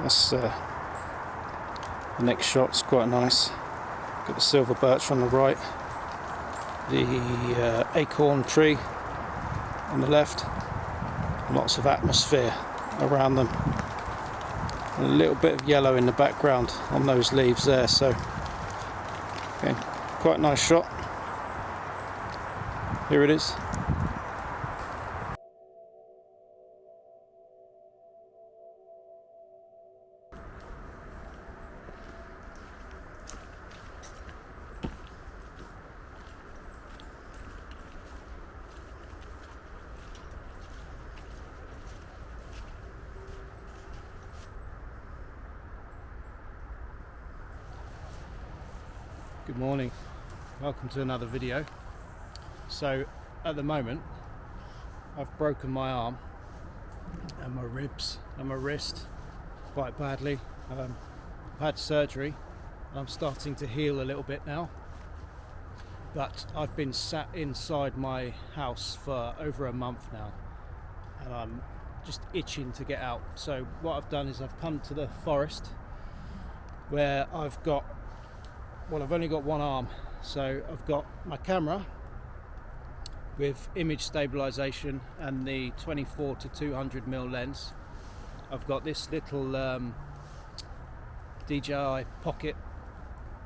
That's the next shot's quite nice. Got the silver birch on the right, the acorn tree on the left, lots of atmosphere around them, and a little bit of yellow in the background on those leaves there, so again, quite a nice shot. Here it is. Good morning, welcome to another video. So at the moment I've broken my arm and my ribs and my wrist quite badly. I've had surgery and I'm starting to heal a little bit now, but I've been sat inside my house for over a month now and I'm just itching to get out. So what I've done is I've come to the forest where I've only got one arm, so I've got my camera with image stabilization and the 24 to 200mm lens. I've got this little DJI pocket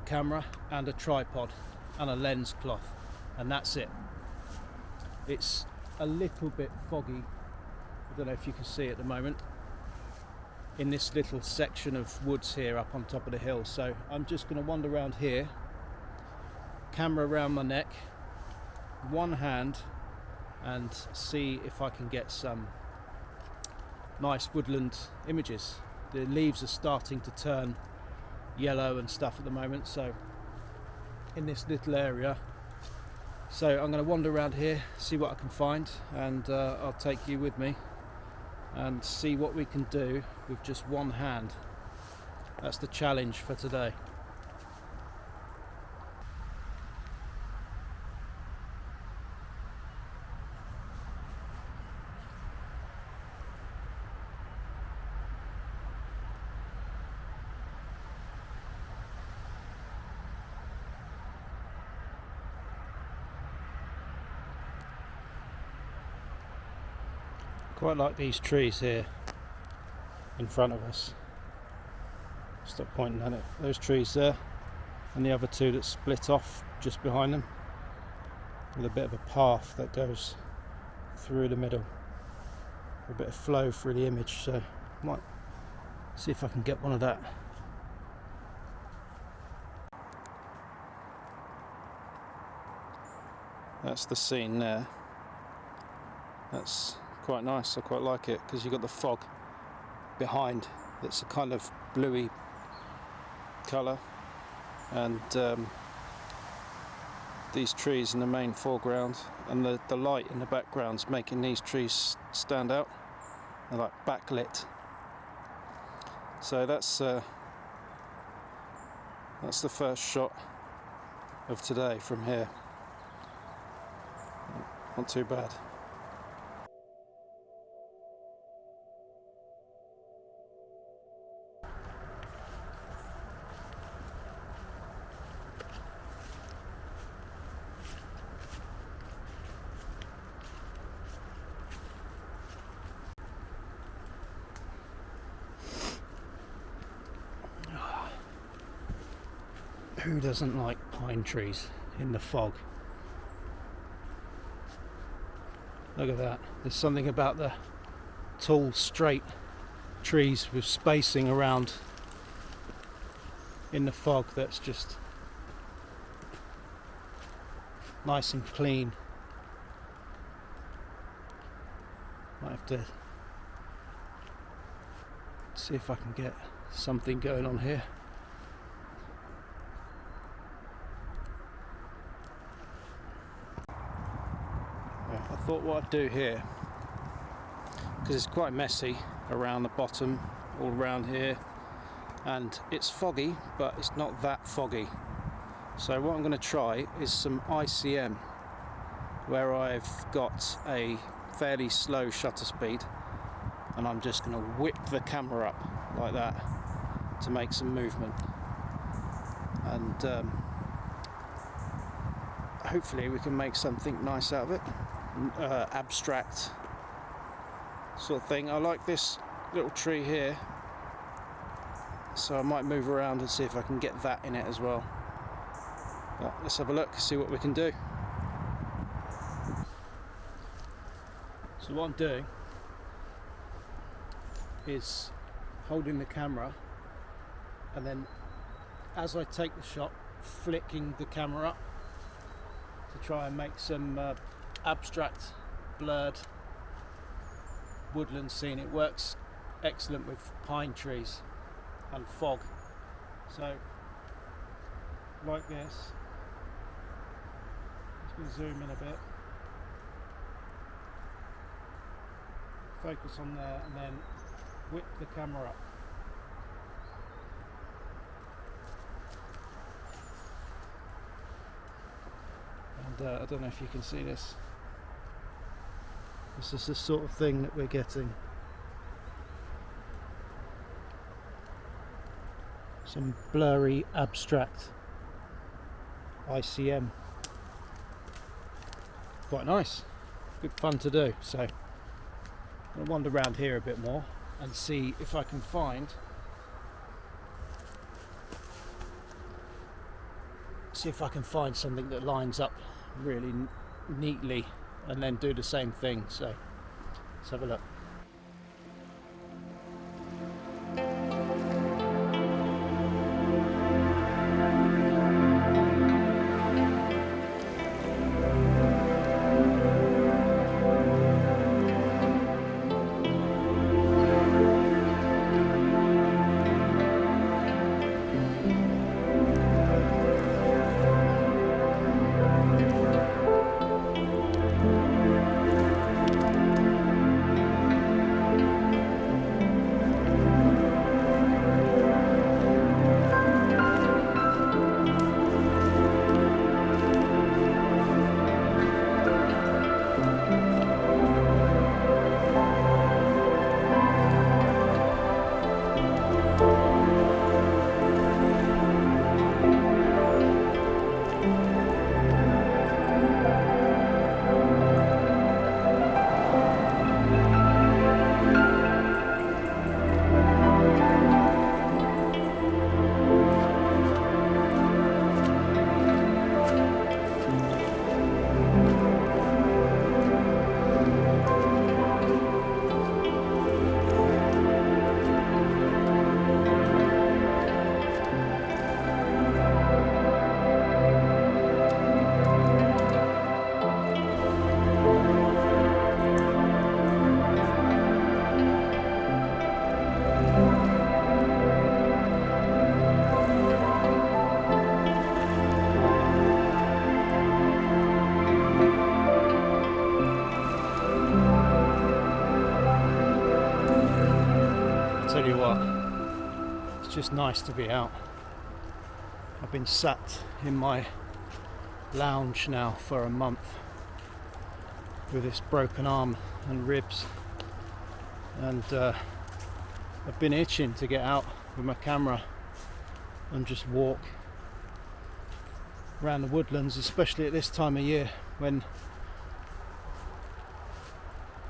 camera and a tripod and a lens cloth, and that's it. It's a little bit foggy, I don't know if you can see at the moment, in this little section of woods here up on top of the hill, so I'm just going to wander around here, camera around my neck, one hand, and see if I can get some nice woodland images. The leaves are starting to turn yellow and stuff at the moment, so in this little area, so I'm going to wander around here, see what I can find, and I'll take you with me and see what we can do with just one hand. That's the challenge for today. Quite like these trees here in front of us. Stop pointing at it. Those trees there, and the other two that split off just behind them, with a bit of a path that goes through the middle, a bit of flow through the image. So I might see if I can get one of that. That's the scene there. That's quite nice. I quite like it because you've got the fog behind that's a kind of bluey colour, and these trees in the main foreground, and the light in the background's making these trees stand out. They're like backlit. So that's the first shot of today from here. Not too bad. Who doesn't like pine trees in the fog? Look at that. There's something about the tall, straight trees with spacing around in the fog that's just nice and clean. Might have to see if I can get something going on here. I thought what I'd do here, because it's quite messy around the bottom, all around here, and it's foggy, but it's not that foggy. So what I'm going to try is some ICM, where I've got a fairly slow shutter speed, and I'm just going to whip the camera up like that to make some movement, and hopefully we can make something nice out of it. Abstract sort of thing. I like this little tree here, so I might move around and see if I can get that in it as well. But let's have a look, see what we can do. So what I'm doing is holding the camera, and then as I take the shot, flicking the camera up to try and make some abstract, blurred woodland scene. It works excellent with pine trees and fog. So like this, just going to zoom in a bit, focus on there, and then whip the camera up. And I don't know if you can see this. This is the sort of thing that we're getting. Some blurry, abstract ICM. Quite nice. Good fun to do. So I'll wander around here a bit more and see if I can find something that lines up really neatly, and then do the same thing. So let's have a look. Tell you what, it's just nice to be out. I've been sat in my lounge now for a month with this broken arm and ribs, and I've been itching to get out with my camera and just walk around the woodlands, especially at this time of year when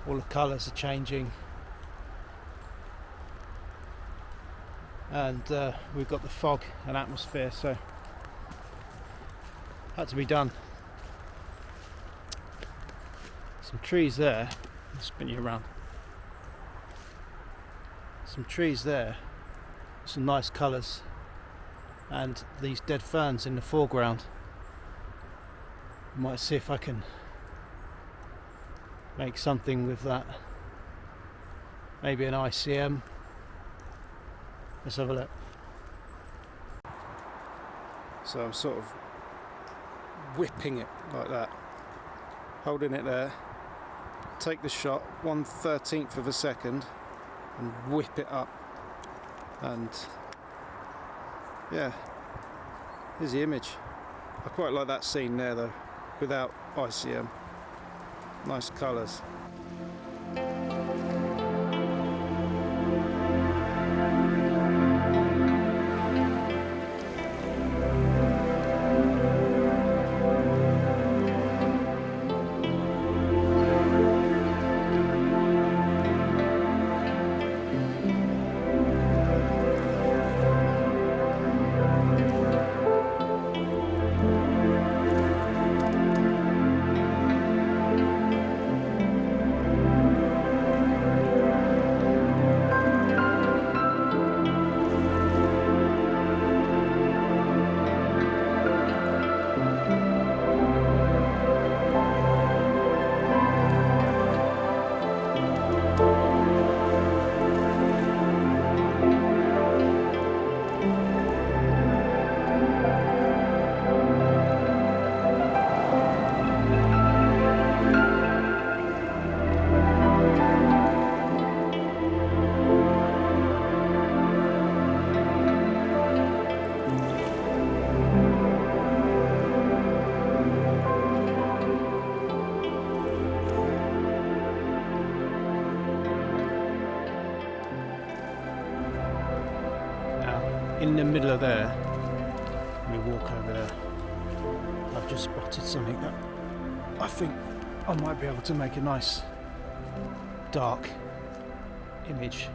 all the colours are changing. And we've got the fog and atmosphere, so had to be done. Some trees there, I'll spin you around. Some trees there, some nice colours, and these dead ferns in the foreground. I might see if I can make something with that. Maybe an ICM. Let's have a look. So I'm sort of whipping it like that, holding it there, take the shot 1/13 of a second and whip it up, and yeah, here's the image. I quite like that scene there though, without ICM. Nice colours. in the middle of there, let me walk over there, I've just spotted something that I think I might be able to make a nice dark image.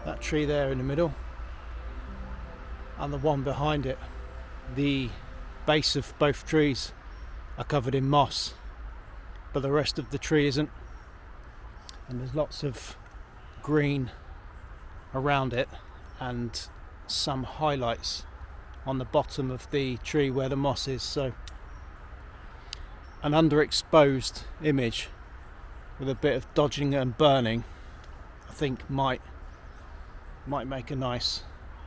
That tree there in the middle and the one behind it, the base of both trees are covered in moss, but the rest of the tree isn't, and there's lots of green around it and some highlights on the bottom of the tree where the moss is. So an underexposed image with a bit of dodging and burning, I think might make a nice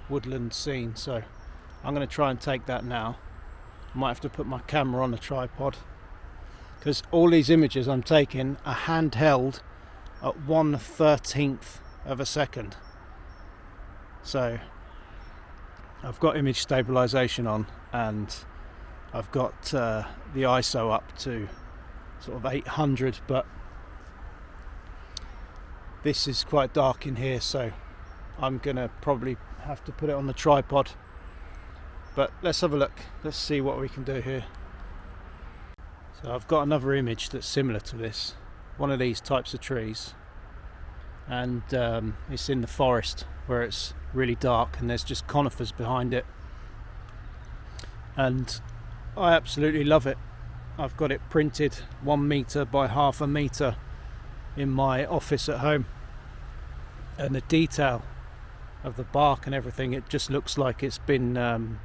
woodland scene. So I'm going to try and take that now. I might have to put my camera on a tripod because all these images I'm taking are handheld at 1/13th of a second. So I've got image stabilization on, and I've got the ISO up to sort of 800, but this is quite dark in here, so I'm gonna probably have to put it on the tripod. But let's have a look, let's see what we can do here. So I've got another image that's similar to this, one of these types of trees, and it's in the forest where it's really dark and there's just conifers behind it, and I absolutely love it. I've got it printed 1 meter by 1/2 meter in my office at home, and the detail of the bark and everything, it just looks like it's been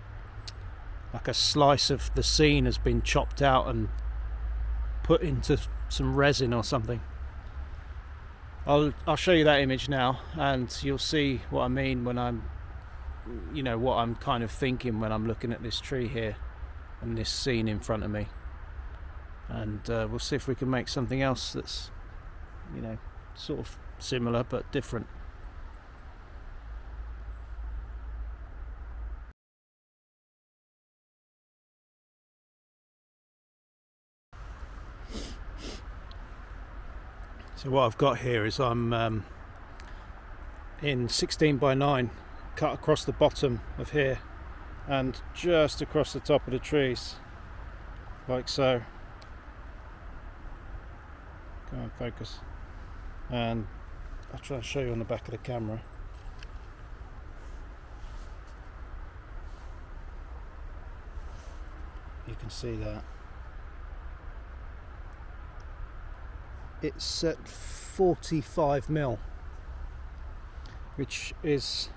like a slice of the scene has been chopped out and put into some resin or something. I'll show you that image now, and you'll see what I mean when I'm, you know, what I'm kind of thinking when I'm looking at this tree here and this scene in front of me. And we'll see if we can make something else that's, you know, sort of similar but different. So what I've got here is I'm in 16 by 9, cut across the bottom of here and just across the top of the trees, like so. Go on, focus. And I'll try and show you on the back of the camera. You can see that. It's at 45mm, which is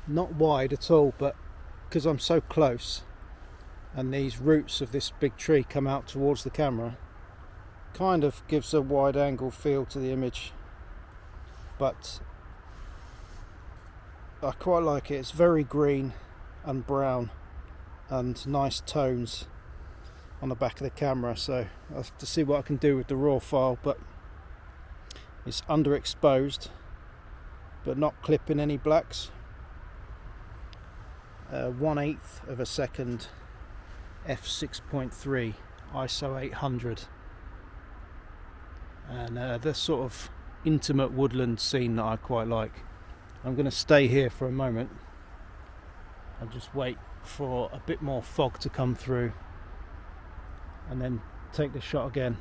not wide at all, but because I'm so close and these roots of this big tree come out towards the camera, kind of gives a wide angle feel to the image. But I quite like it. It's very green and brown and nice tones on the back of the camera, so I'll have to see what I can do with the raw file. But it's underexposed but not clipping any blacks. 1/8 of a second, f6.3, ISO 800, and the sort of intimate woodland scene that I quite like. I'm going to stay here for a moment and just wait for a bit more fog to come through and then take the shot again.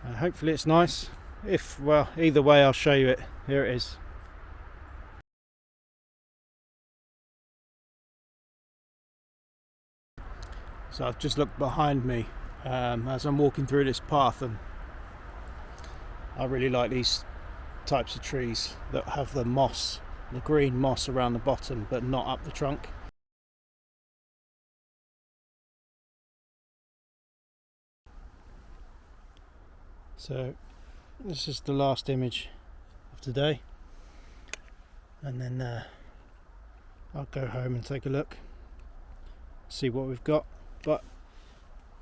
Hopefully it's nice. If, well, either way I'll show you it. Here it is. So I've just looked behind me as I'm walking through this path, and I really like these types of trees that have the moss, the green moss around the bottom but not up the trunk. So this is the last image of today, and then I'll go home and take a look, see what we've got. But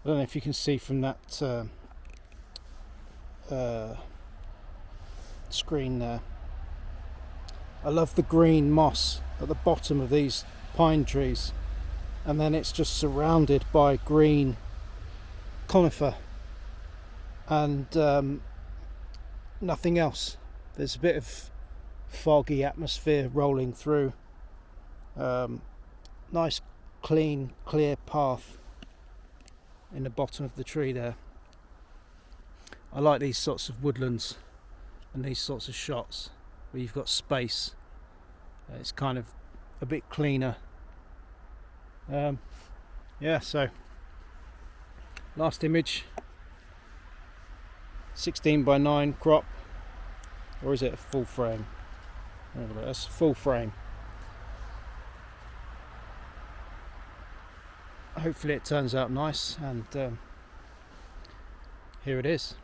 I don't know if you can see from that screen there, I love the green moss at the bottom of these pine trees, and then it's just surrounded by green conifer and nothing else. There's a bit of foggy atmosphere rolling through. Nice clean clear path in the bottom of the tree there. I like these sorts of woodlands and these sorts of shots where you've got space. It's kind of a bit cleaner. Yeah, so last image, 16:9 crop, or is it a full frame? That's full frame. Hopefully it turns out nice, and here it is.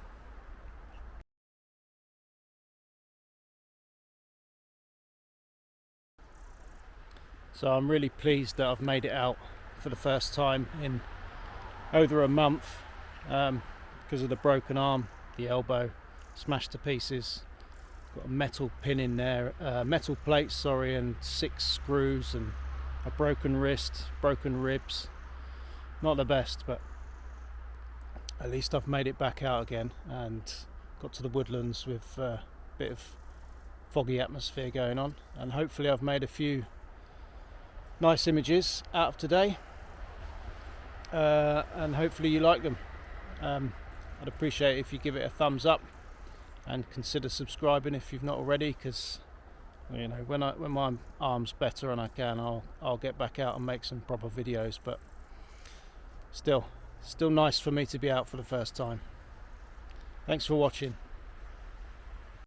So I'm really pleased that I've made it out for the first time in over a month, because of the broken arm, the elbow smashed to pieces. Got a metal pin in there, metal plates, sorry, and 6 screws, and a broken wrist, broken ribs. Not the best, but at least I've made it back out again and got to the woodlands with a bit of foggy atmosphere going on, and hopefully I've made a few nice images out of today, and hopefully you like them. I'd appreciate it if you give it a thumbs up and consider subscribing if you've not already, because you know, when my arm's better and I can, I'll get back out and make some proper videos, but still nice for me to be out for the first time. Thanks for watching.